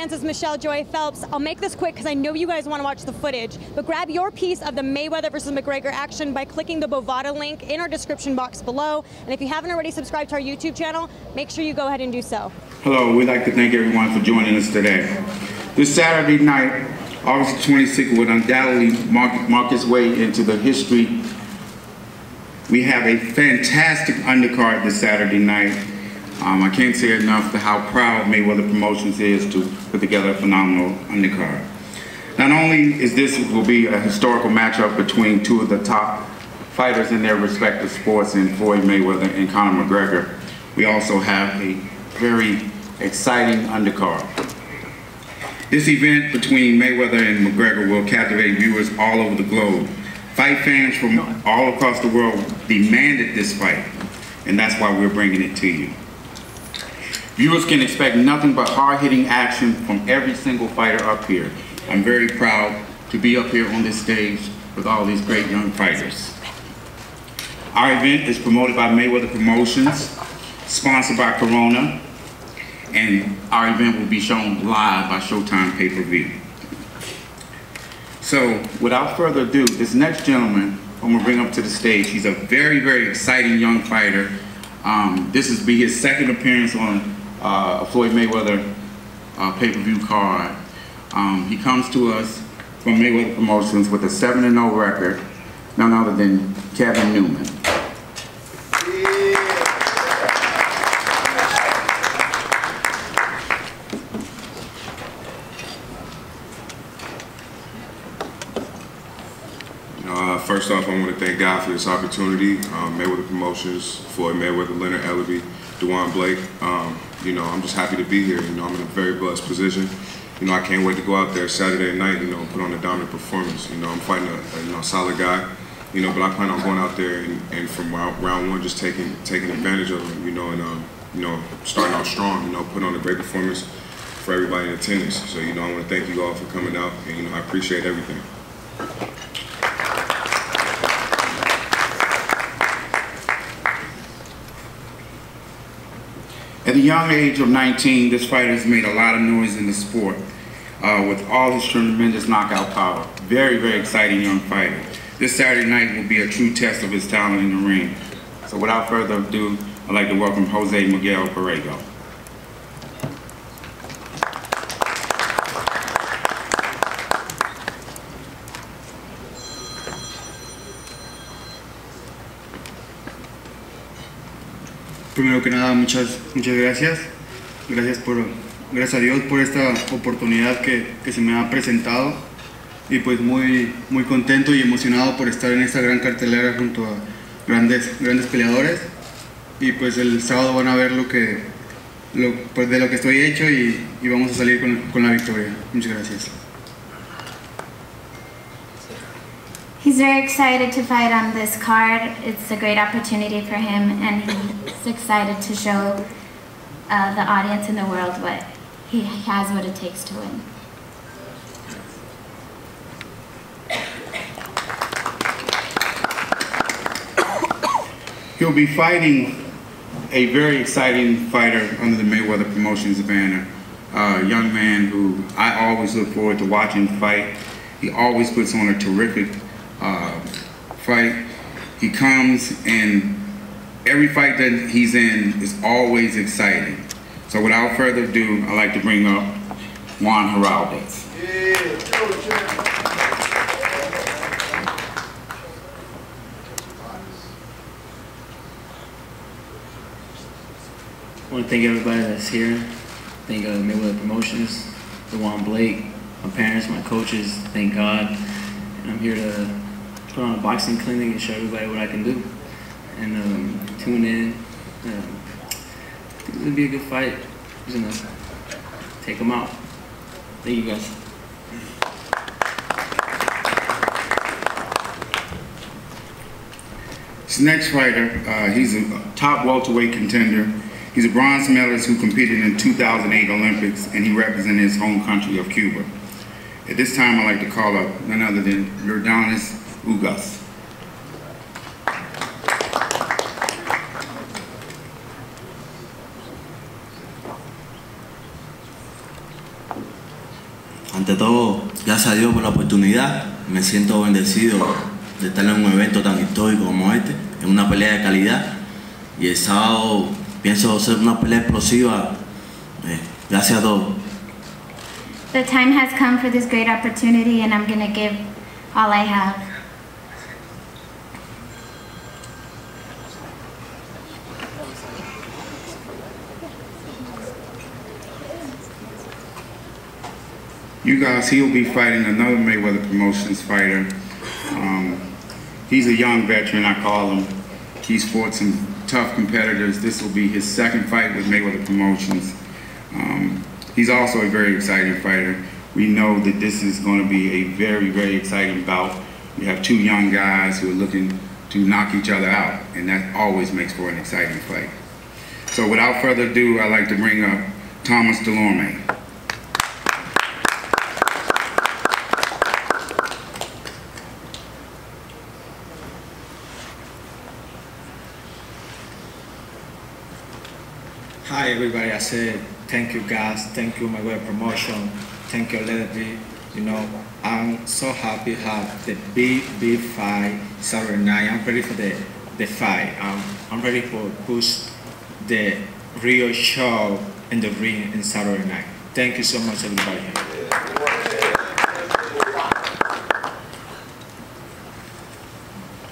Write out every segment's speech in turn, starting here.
fans, it's Michelle Joy Phelps. I'll make this quick because I know you guys want to watch the footage, but grab your piece of the Mayweather versus Mcgregor action by clicking the Bovada link in our description box below. And if you haven't already subscribed to our YouTube channel, make sure you go ahead and do so. Hello, we'd like to thank everyone for joining us today. This Saturday night, August 26th, will undoubtedly mark its way into the history. We have a fantastic undercard this Saturday night. I can't say enough to how proud Mayweather Promotions is to put together a phenomenal undercard. Not only is this will be a historical matchup between two of the top fighters in their respective sports in Floyd Mayweather and Conor McGregor, we also have a very exciting undercard. This event between Mayweather and McGregor will captivate viewers all over the globe. Fight fans from all across the world demanded this fight, and that's why we're bringing it to you. Viewers can expect nothing but hard-hitting action from every single fighter up here. I'm very proud to be up here on this stage with all these great young fighters. Our event is promoted by Mayweather Promotions, sponsored by Corona, and our event will be shown live by Showtime pay-per-view. So, without further ado, this next gentleman I'm going to bring up to the stage. He's a very, very exciting young fighter. This will be his second appearance on a Floyd Mayweather pay-per-view card. He comes to us from Mayweather Promotions with a 7-0 record, none other than Kevin Newman. First off, I want to thank God for this opportunity. Mayweather Promotions, Floyd Mayweather, Leonard Ellaby, Dewan Blake. I'm just happy to be here. I'm in a very blessed position. I can't wait to go out there Saturday night, and put on a dominant performance. I'm fighting a solid guy, but I plan on going out there and from round one just taking advantage of him, and starting out strong, put on a great performance for everybody in attendance. So, I want to thank you all for coming out, and I appreciate everything. At the young age of 19, this fighter has made a lot of noise in the sport with all his tremendous knockout power. Very, very exciting young fighter. This Saturday night will be a true test of his talent in the ring. So without further ado, I'd like to welcome Jose Miguel Borrego. Primero que nada, muchas gracias. Gracias a Dios por esta oportunidad que se me ha presentado. Y pues muy contento y emocionado por estar en esta gran cartelera junto a grandes peleadores. Y pues el sábado van a ver de lo que estoy hecho y vamos a salir con la victoria. Muchas gracias. He's very excited to fight on this card. It's a great opportunity for him, and he's excited to show the audience in the world what he has, what it takes to win. He'll be fighting a very exciting fighter under the Mayweather Promotions banner. A young man who I always look forward to watching fight. He always puts on a terrific fight. He comes and every fight that he's in is always exciting. So without further ado, I'd like to bring up Juan Heraldez. I want to thank everybody that's here. Thank Mayweather Promotions, Dewan Blake, my parents, my coaches, thank God. And I'm here to put on a boxing clinic and show everybody what I can do. And tune in. I think it's going to be a good fight. I'm just going to take them out. Thank you guys. This next fighter, he's a top welterweight contender. He's a bronze medalist who competed in 2008 Olympics, and he represented his home country of Cuba. At this time, I'd like to call up none other than Yordanis Ugas. ante todo, gracias a Dios por la oportunidad. Me siento bendecido de estar en un evento tan histórico como este, en una pelea de calidad. Y el sábado pienso hacer una pelea explosiva. Gracias a todos. The time has come for this great opportunity, and I'm going to give all I have. You guys, he'll be fighting another Mayweather Promotions fighter. He's a young veteran, I call him. He's fought some tough competitors. This will be his second fight with Mayweather Promotions. He's also a very exciting fighter. We know that this is going to be a very, very exciting bout. We have two young guys who are looking to knock each other out, and that always makes for an exciting fight. So without further ado, I'd like to bring up Thomas Delorme. Hi everybody, I said thank you guys, thank you Mayweather Promotion, thank you Lady. You know, I'm so happy to have the big fight Saturday night. I'm ready for the fight. I'm ready for push the real show in the ring in Saturday night. Thank you so much everybody.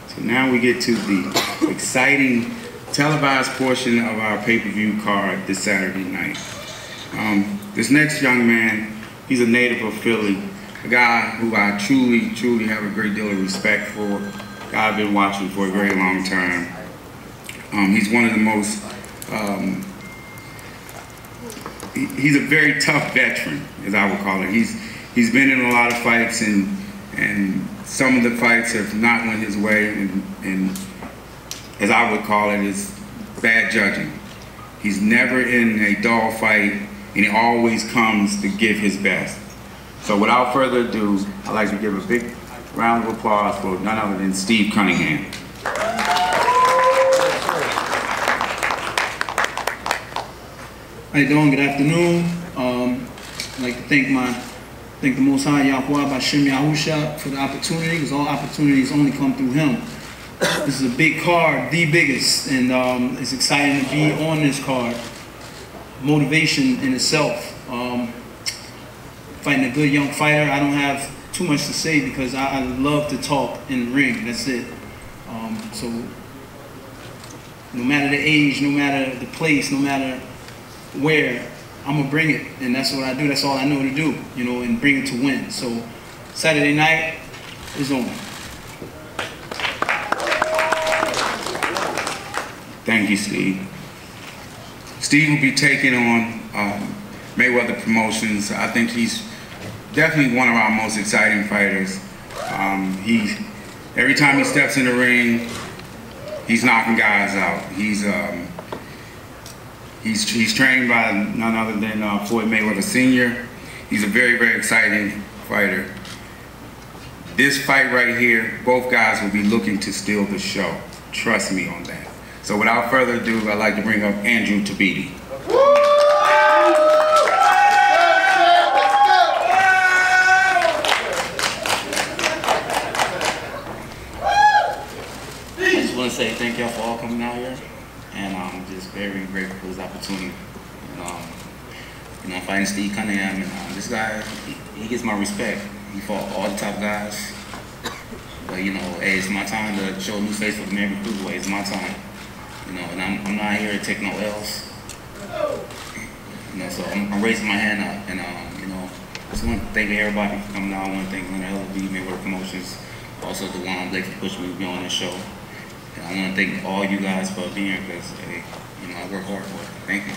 So now we get to the exciting televised portion of our pay-per-view card this Saturday night. This next young man, he's a native of Philly, a guy who I truly have a great deal of respect for, a guy I've been watching for a very long time. He's one of the most, he's a very tough veteran, as I would call it. He's been in a lot of fights, and some of the fights have not went his way, and as I would call it, is bad judging. He's never in a dull fight, and he always comes to give his best. So without further ado, I'd like to give a big round of applause for none other than Steve Cunningham. How you doing? Good afternoon. I'd like to thank the Most High Yahweh B'Shem Yahusha for the opportunity, because all opportunities only come through Him. This is a big card, the biggest, and it's exciting to be on this card. Motivation in itself. Fighting a good young fighter. I don't have too much to say because I love to talk in the ring. That's it. So no matter the age, no matter the place, no matter where, I'm gonna bring it, and that's what I do. That's all I know to do, you know, and bring it to win. So Saturday night is on. Thank you, Steve. Steve will be taking on Mayweather Promotions. I think he's definitely one of our most exciting fighters. Every time he steps in the ring, he's knocking guys out. He's trained by none other than Floyd Mayweather Sr. He's a very, very exciting fighter. This fight right here, both guys will be looking to steal the show. Trust me on that. So without further ado, I'd like to bring up Andrew Tabiti. I just want to say thank y'all for all coming out here, and I'm just very grateful for this opportunity. And, I'm fighting Steve Cunningham, and this guy, he gets my respect. He fought all the top guys, but you know, hey, it's my time to show a new face for the American Cruiserweight. It's my time. You know, and I'm not here to take no L's. You know, so I'm raising my hand up, and you know, I just want to thank everybody for coming out. I want to thank LB, Mayweather Promotions, also DeJuan Blake for pushing me to be on this show. And I want to thank all you guys for being here, because hey, you know, I work hard for it. Thank you.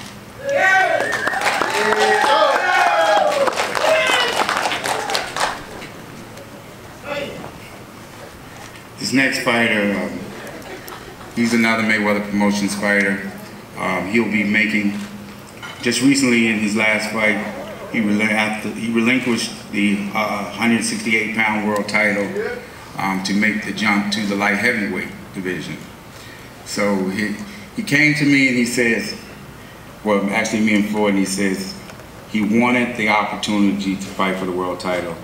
This next fighter, he's another Mayweather Promotions fighter. He'll be making, just recently in his last fight, he relinquished the 168-pound world title to make the jump to the light heavyweight division. So he came to me and he says, well, actually me and Floyd, and he says, he wanted the opportunity to fight for the world title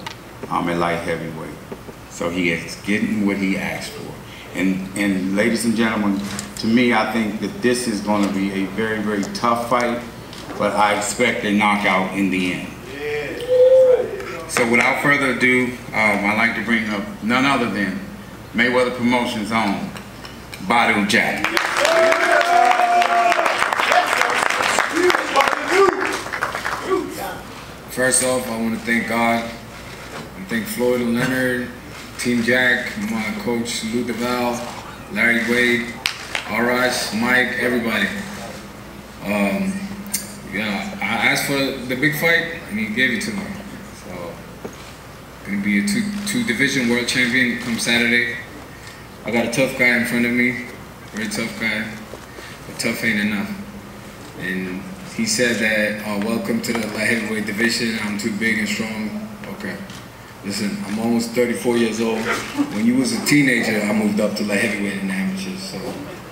at light heavyweight. So he is getting what he asked for. And ladies and gentlemen, to me, I think that this is going to be a very, very tough fight, but I expect a knockout in the end. So without further ado, I'd like to bring up none other than Mayweather Promotions' own Badou Jack. First off, I want to thank God and thank Floyd and Leonard, Team Jack, my coach Lou DeVal, Larry Wade, Arash, Mike, everybody. Yeah, I asked for the big fight and he gave it to me. So, gonna be a two division world champion come Saturday. I got a tough guy in front of me, very tough guy, but tough ain't enough. And he said that, welcome to the light heavyweight division, I'm too big and strong. Okay, listen, I'm almost 34 years old. When you was a teenager, I moved up to light heavyweight in the amateurs, so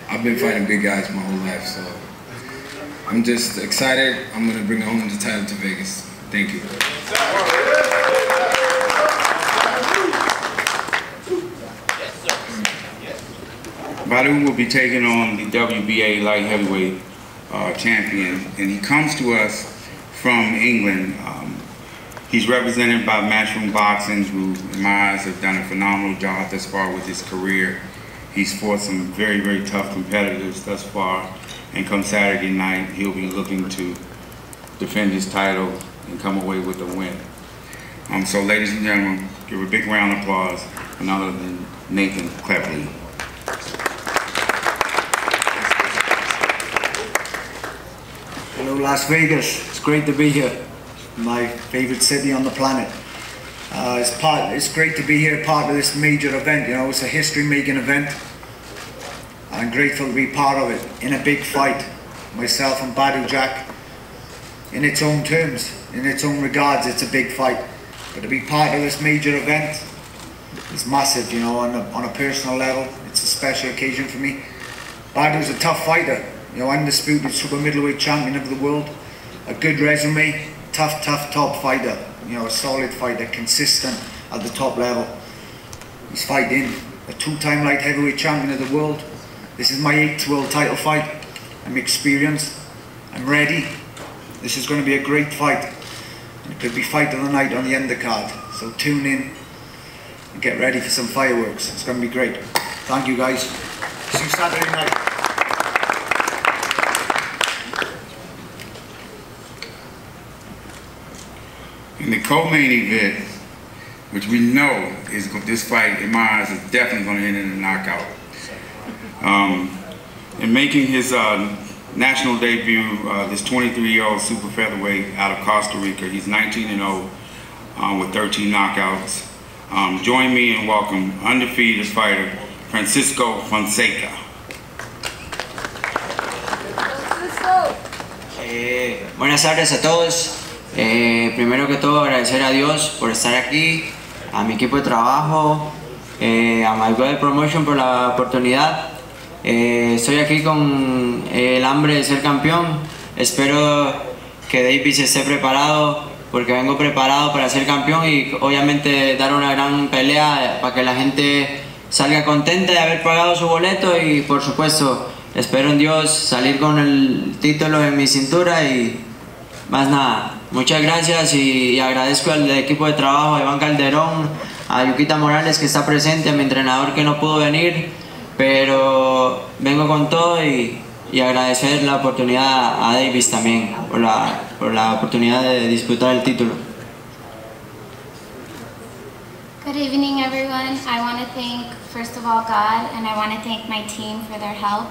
I've been fighting big guys my whole life, so I'm just excited. I'm gonna bring home the title to Vegas. Thank you. Badou will be taking on the WBA light heavyweight champion, and he comes to us from England. He's represented by Matchroom Boxing, who in my eyes have done a phenomenal job thus far with his career. He's fought some very, very tough competitors thus far, and come Saturday night, he'll be looking to defend his title and come away with a win. So ladies and gentlemen, give a big round of applause for none other than Nathan Cleverly. Hello Las Vegas, it's great to be here, my favorite city on the planet. It's great to be here, part of this major event. You know, it's a history-making event. I'm grateful to be part of it in a big fight. Myself and Badou Jack, in its own terms, in its own regards, it's a big fight. But to be part of this major event is massive, you know, on a personal level. It's a special occasion for me. Badou's a tough fighter. You know, undisputed super middleweight champion of the world, a good resume, tough top fighter, you know, a solid fighter, consistent at the top level. He's fighting a two-time light heavyweight champion of the world. This is my 8th world title fight. I'm experienced, I'm ready. This is going to be a great fight. It could be fight of the night on the undercard. So tune in and get ready for some fireworks. It's going to be great. Thank you guys. See you Saturday night. In the co-main event, which we know is this fight, in my eyes, is definitely going to end in a knockout. In making his national debut, this 23-year-old super featherweight out of Costa Rica, he's 19-0 with 13 knockouts. Join me and welcome undefeated fighter Francisco Fonseca. Buenas tardes a todos. Primero que todo agradecer a Dios por estar aquí, a mi equipo de trabajo, a Mayweather Promotion por la oportunidad. Estoy aquí con el hambre de ser campeón. Espero que Davis esté preparado porque vengo preparado para ser campeón y obviamente dar una gran pelea para que la gente salga contenta de haber pagado su boleto y por supuesto espero en Dios salir con el título en mi cintura y más nada. Muchas gracias y agradezco al equipo de trabajo, a Iván Calderón, a Yuquita Morales que está presente, a mi entrenador que no pudo venir, pero vengo con todo y agradecer la oportunidad a Davis también por la oportunidad de disputar el título. Good evening everyone. I want to thank first of all God and I want to thank my team for their help.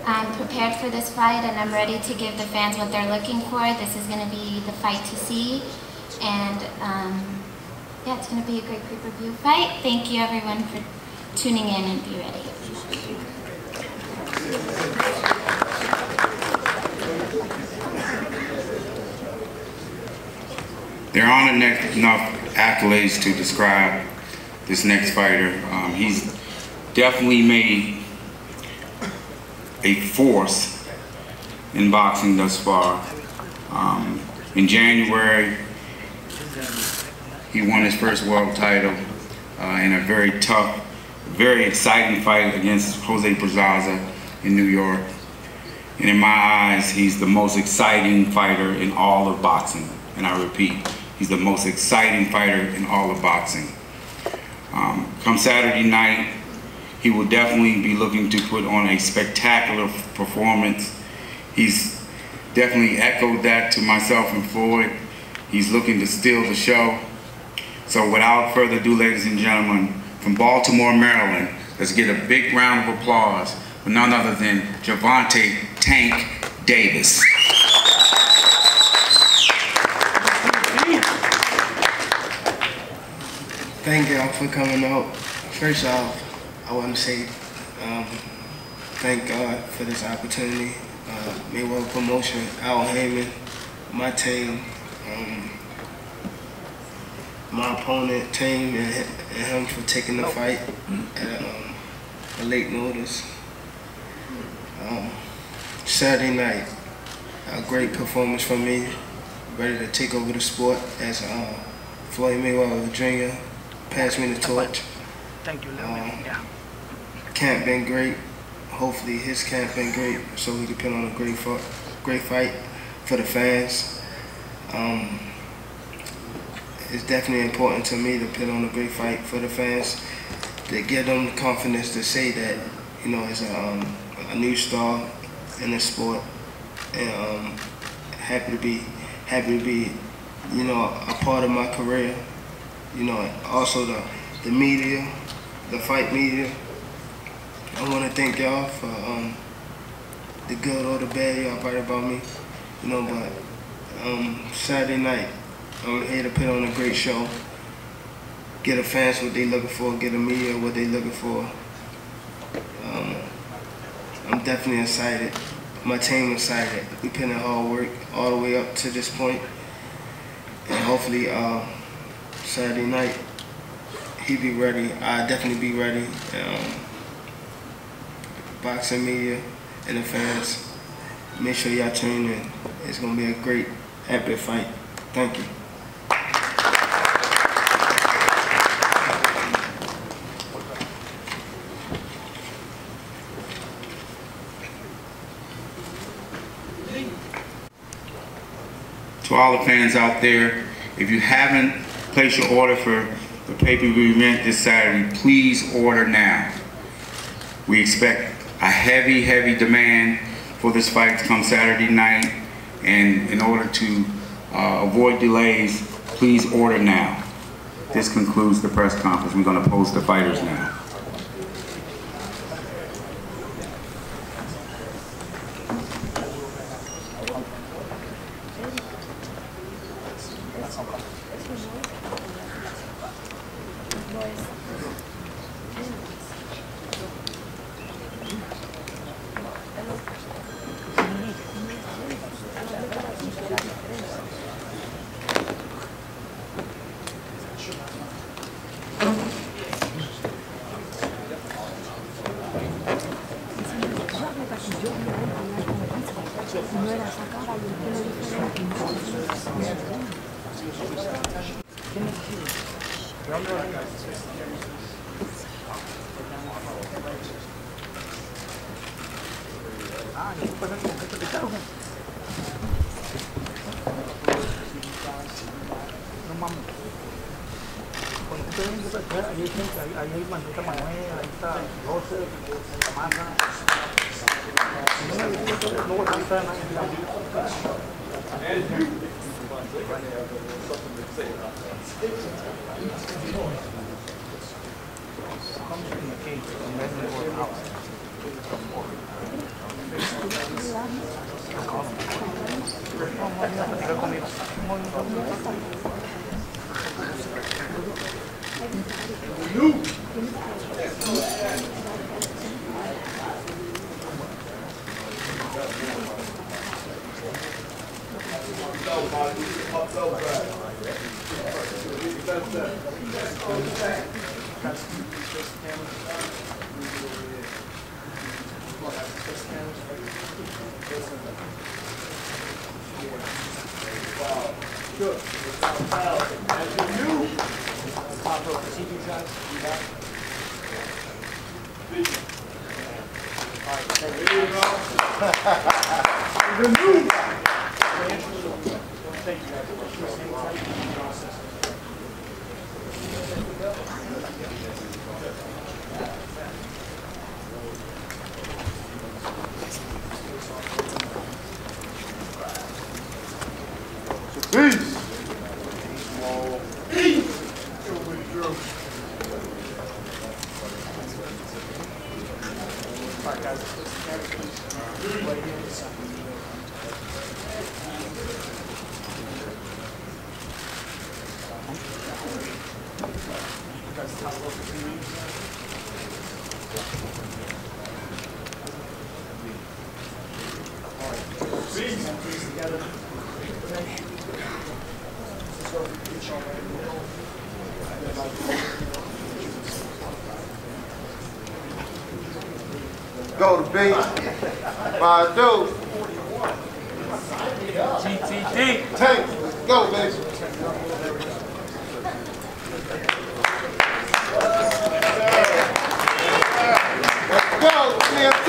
I'm prepared for this fight and I'm ready to give the fans what they're looking for. This is going to be the fight to see and yeah, it's going to be a great pay-per-view fight. Thank you everyone for tuning in and be ready. There aren't enough accolades to describe this next fighter. He's definitely made a force in boxing thus far. In January, he won his first world title in a very tough, very exciting fight against Jose Pedraza in New York. And in my eyes, he's the most exciting fighter in all of boxing. And I repeat, he's the most exciting fighter in all of boxing. Come Saturday night, he will definitely be looking to put on a spectacular performance. He's definitely echoed that to myself and Floyd. He's looking to steal the show. So without further ado, ladies and gentlemen, from Baltimore, Maryland, let's get a big round of applause for none other than Gervonta Tank Davis. Thank y'all for coming out. First off, I want to say thank God for this opportunity. Mayweather Promotion, Al Heyman, my team, my opponent, team, and him for taking the fight at a late notice. Saturday night, a great performance from me, ready to take over the sport as Floyd Mayweather Jr. passed me the torch. Thank you, Camp been great. Hopefully his camp been great, so we can put on a great fight for the fans. It's definitely important to me to put on a great fight for the fans, to give them the confidence to say that, you know, it's a new star in the sport, and happy to be, you know, a part of my career. You know, also the media, the fight media. I want to thank y'all for the good or the bad y'all write about me, you know, but Saturday night, I'm here to put on a great show, get the fans what they looking for, get the media what they looking for. I'm definitely excited. My team excited. We put in hard work all the way up to this point, and hopefully Saturday night he be ready. I'll definitely be ready. Boxing media and the fans, make sure y'all tune in. It's gonna be a great, epic fight. Thank you. To all the fans out there, if you haven't placed your order for the pay-per-view event this Saturday, please order now. We expect a heavy, heavy demand for this fight to come Saturday night, and in order to avoid delays, please order now. This concludes the press conference. We're going to post the fighters now. Wow. Good. As you do, top rope TV shots. You back. All right, there you go. The new guy. Thank you guys. Peace. Peace. All right, guys. Together. Go to B. 5-2. TTT. Tank. Let's go, baby. Let's go, CMT.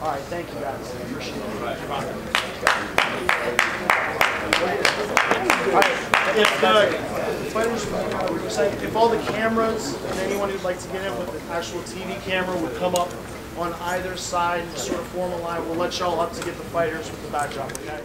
All right, thank you guys. Appreciate it. All right, if all the cameras and anyone who'd like to get in with the actual TV camera would come up on either side and sort of form a line, we'll let y'all up to get the fighters with the backdrop, okay?